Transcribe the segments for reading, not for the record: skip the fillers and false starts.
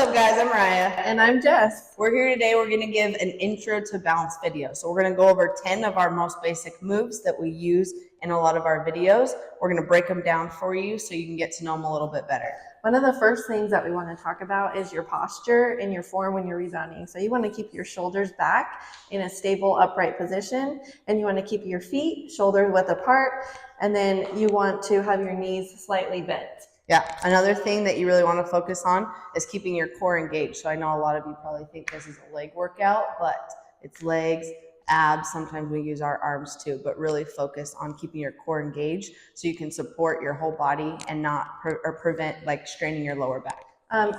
up, guys? I'm Raya. And I'm Jess. We're here today. We're going to give an intro to balance video. So we're going to go over 10 of our most basic moves that we use in a lot of our videos. We're going to break them down for you so you can get to know them a little bit better. One of the first things that we want to talk about is your posture and your form when you're rebounding. So you want to keep your shoulders back in a stable, upright position, and you want to keep your feet shoulder width apart, and then you want to have your knees slightly bent. Yeah, another thing that you really want to focus on is keeping your core engaged. So I know a lot of you probably think this is a leg workout, but it's legs, abs. Sometimes we use our arms too, but really focus on keeping your core engaged so you can support your whole body and not prevent like straining your lower back.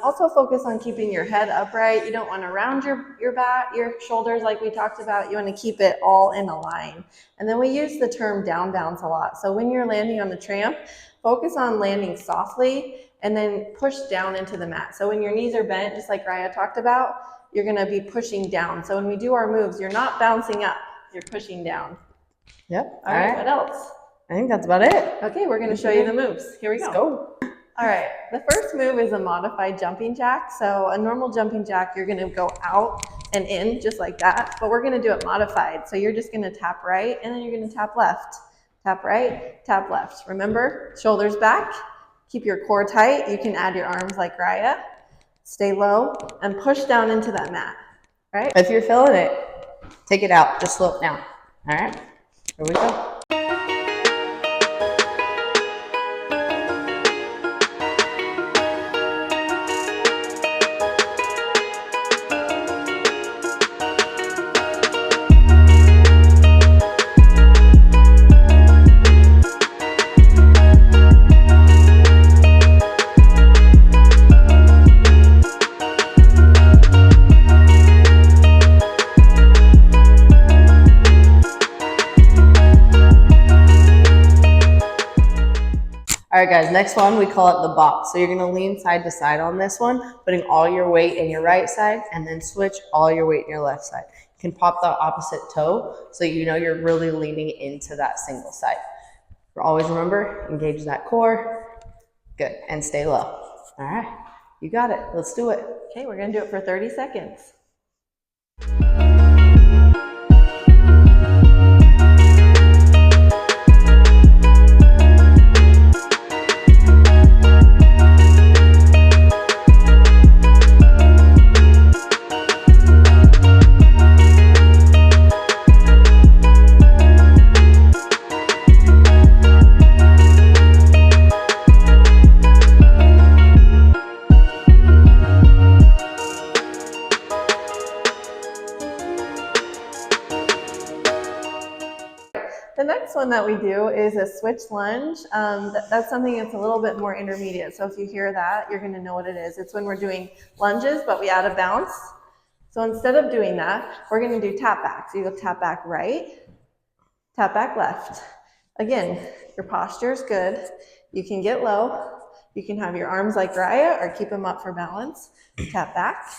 Also focus on keeping your head upright. You don't want to round your back, your shoulders like we talked about. You want to keep it all in a line. And then we use the term down bounce a lot. So when you're landing on the tramp, focus on landing softly and then push down into the mat. So when your knees are bent, just like Raya talked about, you're going to be pushing down. So when we do our moves, you're not bouncing up, you're pushing down. Yep. All right, what else? I think that's about it. Okay, we're going to show you the moves. Here we go. Let's go. All right, the first move is a modified jumping jack. So a normal jumping jack, you're going to go out and in just like that, but we're going to do it modified. So you're just going to tap right and then you're going to tap left. Tap right, tap left. Remember, shoulders back, keep your core tight. You can add your arms like Raya. Stay low and push down into that mat, right? If you're feeling it, take it out, just slow it down. All right, here we go. All right, guys, next one, we call it the box. So you're going to lean side to side on this one, putting all your weight in your right side and then switch all your weight in your left side. You can pop the opposite toe so you know you're really leaning into that single side. Always remember, engage that core. Good, and stay low. All right, you got it. Let's do it. Okay, we're going to do it for 30 seconds. The next one that we do is a switch lunge. That's something that's a little bit more intermediate. So if you hear that, you're going to know what it is. It's when we're doing lunges, but we add a bounce. So instead of doing that, we're going to do tap back. So you go tap back right, tap back left. Again, your posture is good. You can get low. You can have your arms like Raya or keep them up for balance. Tap back,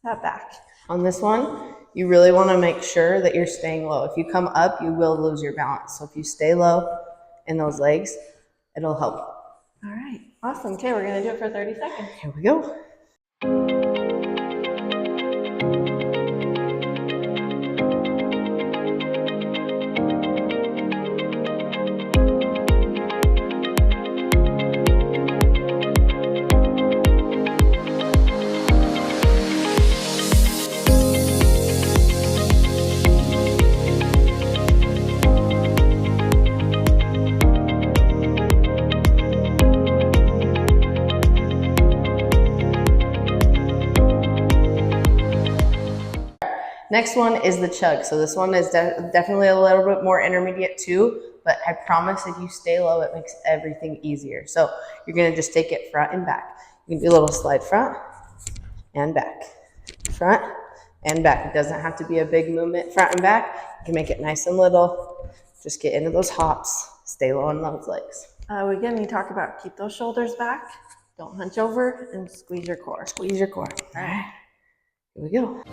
tap back. On this one, you really want to make sure that you're staying low. If you come up, you will lose your balance. So if you stay low in those legs, it'll help. All right, awesome. Okay, we're going to do it for 30 seconds. Here we go. Next one is the chug. So this one is definitely a little bit more intermediate too, but I promise if you stay low, it makes everything easier. So you're gonna just take it front and back. You can do a little slide front and back, front and back. It doesn't have to be a big movement front and back. You can make it nice and little. Just get into those hops, stay low on those legs. Again, we talk about keep those shoulders back, don't hunch over, and squeeze your core. Squeeze your core. All right, here we go.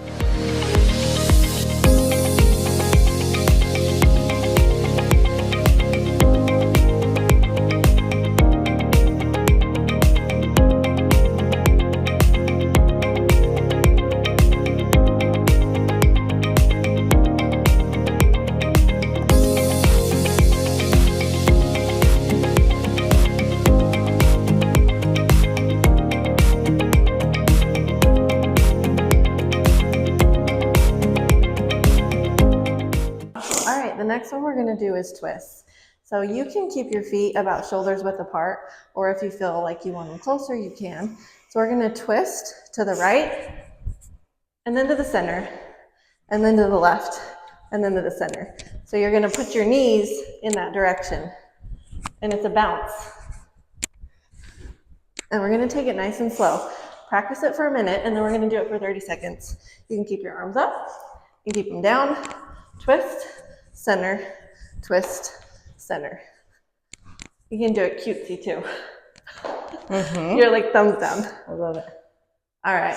next one we're gonna do is twists. So you can keep your feet about shoulders width apart, or if you feel like you want them closer, you can. So we're gonna twist to the right, and then to the center, and then to the left, and then to the center. So you're gonna put your knees in that direction, and it's a bounce. And we're gonna take it nice and slow. Practice it for a minute, and then we're gonna do it for 30 seconds. You can keep your arms up, you can keep them down, twist, center, twist, center. You can do it cutesy too. You're like thumbs down. I love it. All right.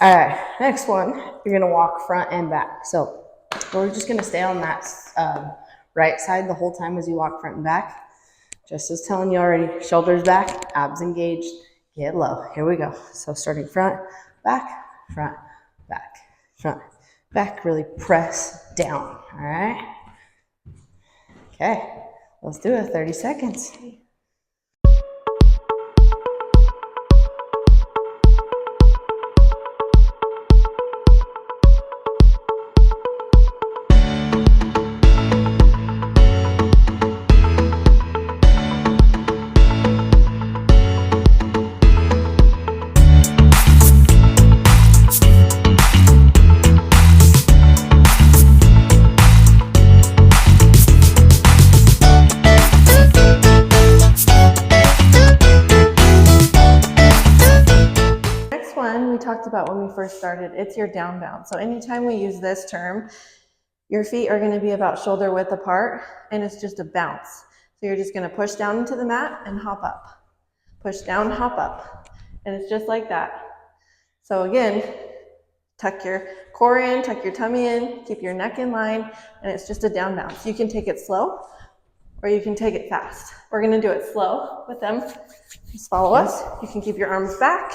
All right, next one, you're gonna walk front and back. So we're just gonna stay on that right side the whole time as you walk front and back. Just as telling you already, shoulders back, abs engaged, get low. Here we go. So starting front, back, front, back, really press down, all right? Okay, let's do it, 30 seconds. About when we first started, it's your down bounce. So anytime we use this term, your feet are going to be about shoulder width apart, and it's just a bounce. So you're just going to push down into the mat and hop up, push down, hop up, and it's just like that. So again, tuck your core in, tuck your tummy in, keep your neck in line, and it's just a down bounce. You can take it slow or you can take it fast. We're going to do it slow with them. Just follow us. You can keep your arms back.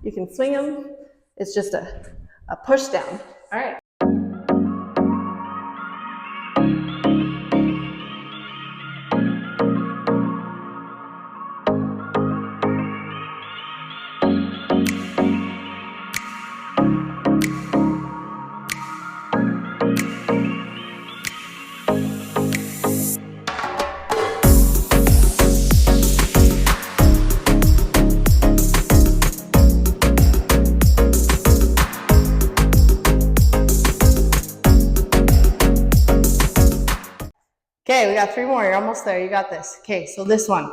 You can swing them. It's just a push down. All right. Okay, we got 3 more. You're almost there. You got this. Okay, so this one.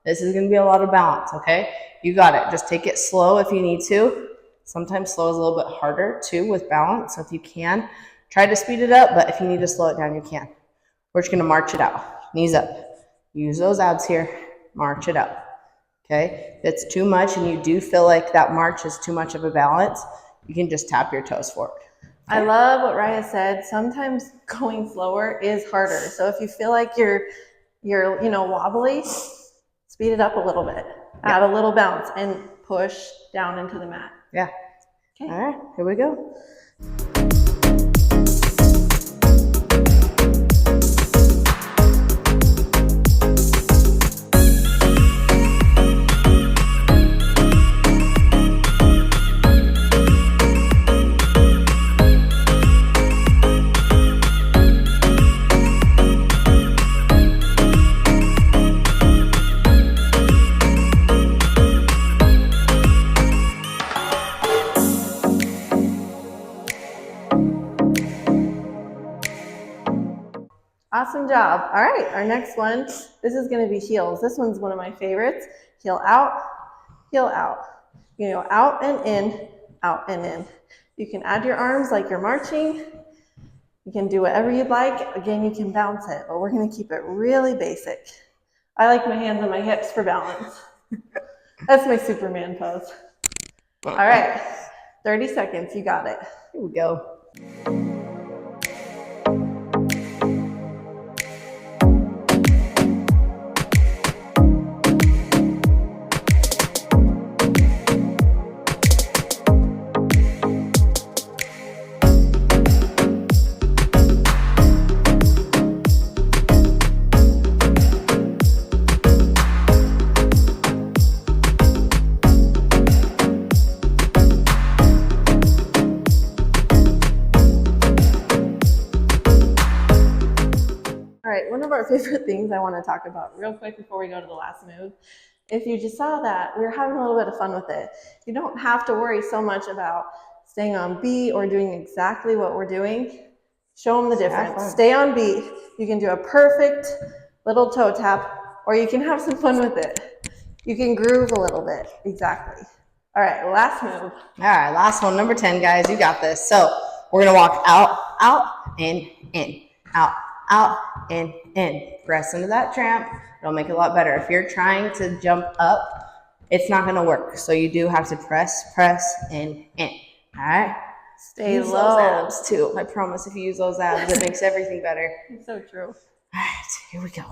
This is going to be a lot of balance, okay? You got it. Just take it slow if you need to. Sometimes slow is a little bit harder, too, with balance. So if you can, try to speed it up. But if you need to slow it down, you can. We're just going to march it out. Knees up. Use those abs here. March it up. Okay? If it's too much and you do feel like that march is too much of a balance, you can just tap your toes forward. I love what Raya said. Sometimes going slower is harder. So if you feel like you're wobbly, speed it up a little bit. Add a little bounce and push down into the mat. Yeah. Okay. All right, here we go. Awesome job. All right, our next one, this is going to be heels. This one's one of my favorites. Heel out, heel out. You go out and in, out and in. You can add your arms like you're marching. You can do whatever you'd like. Again, you can bounce it, but we're going to keep it really basic. I like my hands on my hips for balance. That's my Superman pose. All right, 30 seconds, you got it. Here we go. All right, one of our favorite things I want to talk about real quick before we go to the last move. If you just saw that, we were having a little bit of fun with it. You don't have to worry so much about staying on beat or doing exactly what we're doing. Show them the difference. Stay on beat. You can do a perfect little toe tap, or you can have some fun with it. You can groove a little bit. Exactly. All right, last move. All right, last one, number 10, guys. You got this. So we're going to walk out, in, out, in. Press into that tramp. It'll make it a lot better. If you're trying to jump up, it's not going to work. So you do have to press, in. All right? Stay use low. Those abs, too. I promise if you use those abs, it makes everything better. It's so true. All right, here we go.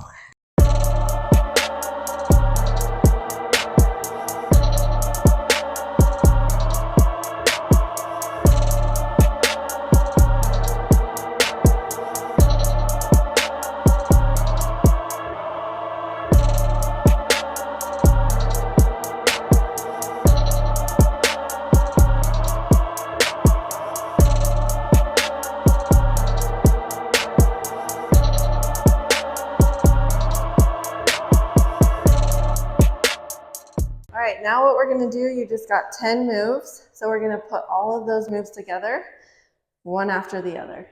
All right, now what we're gonna do, you just got 10 moves. So we're gonna put all of those moves together, one after the other.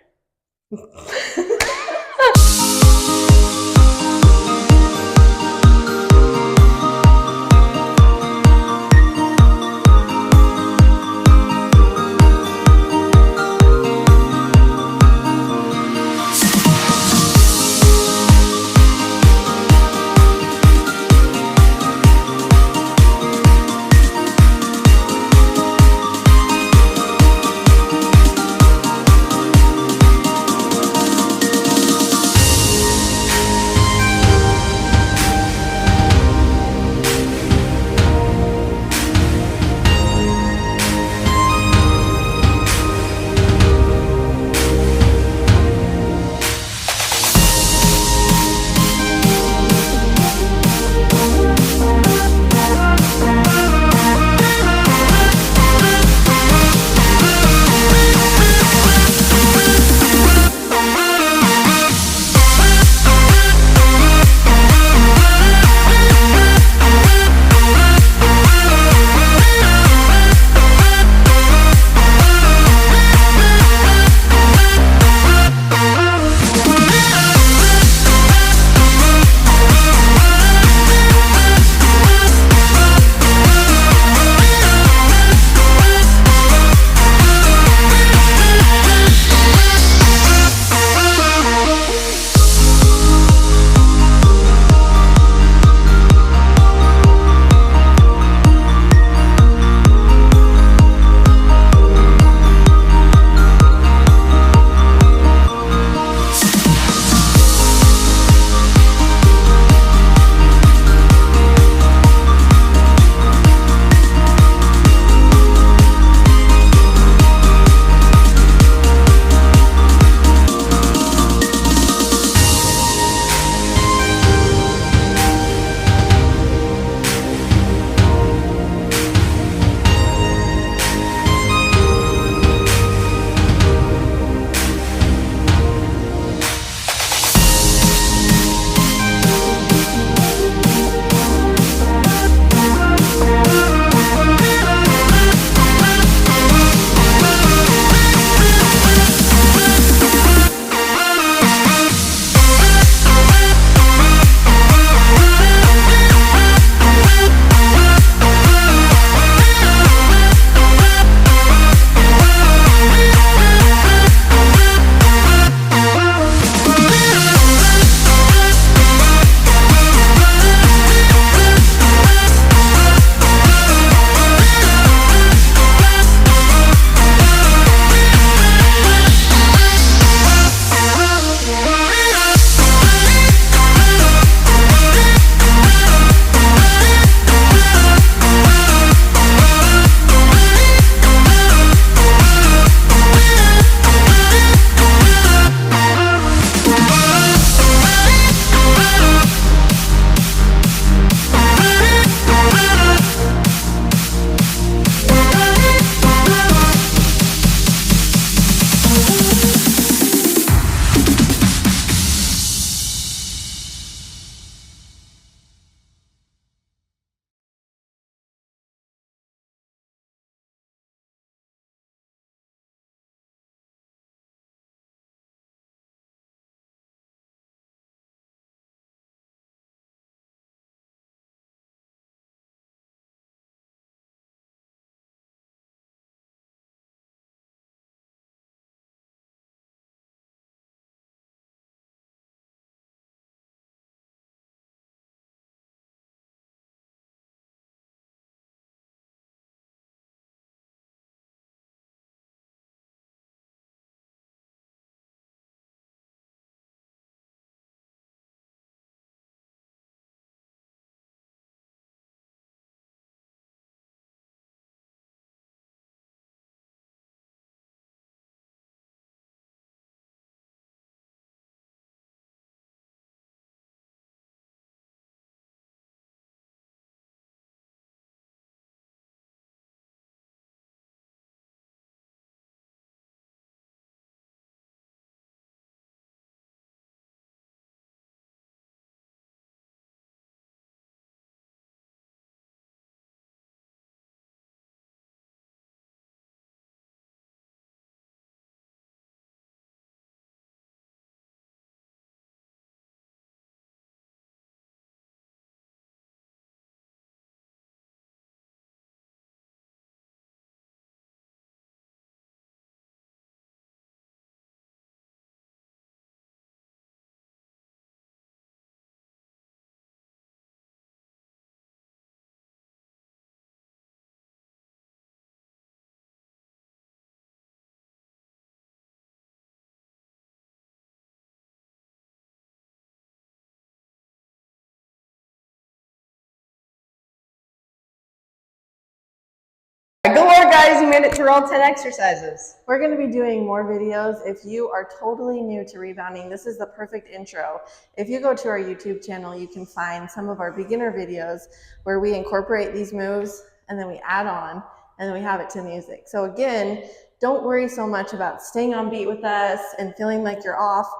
minute to roll 10 exercises. We're going to be doing more videos. If you are totally new to rebounding, this is the perfect intro. If you go to our YouTube channel, you can find some of our beginner videos where we incorporate these moves and then we add on and then we have it to music. So again, don't worry so much about staying on beat with us and feeling like you're off.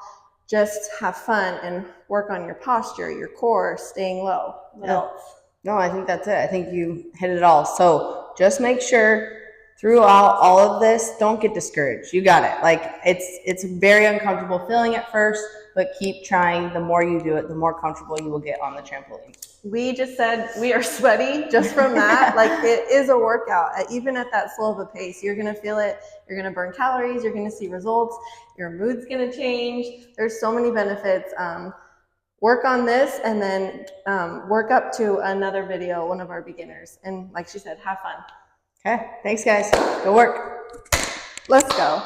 Just have fun and work on your posture, your core, staying low. What else? No, I think that's it. I think you hit it all. So just make sure throughout all of this, don't get discouraged. You got it. Like it's very uncomfortable feeling at first, but keep trying. The more you do it, the more comfortable you will get on the trampoline. We just said we are sweaty just from that. Like it is a workout. Even at that slow of a pace, you're going to feel it. You're going to burn calories. You're going to see results. Your mood's going to change. There's so many benefits. Work on this and then work up to another video, one of our beginners. And like she said, have fun. Okay. Thanks, guys. Go work. Let's go.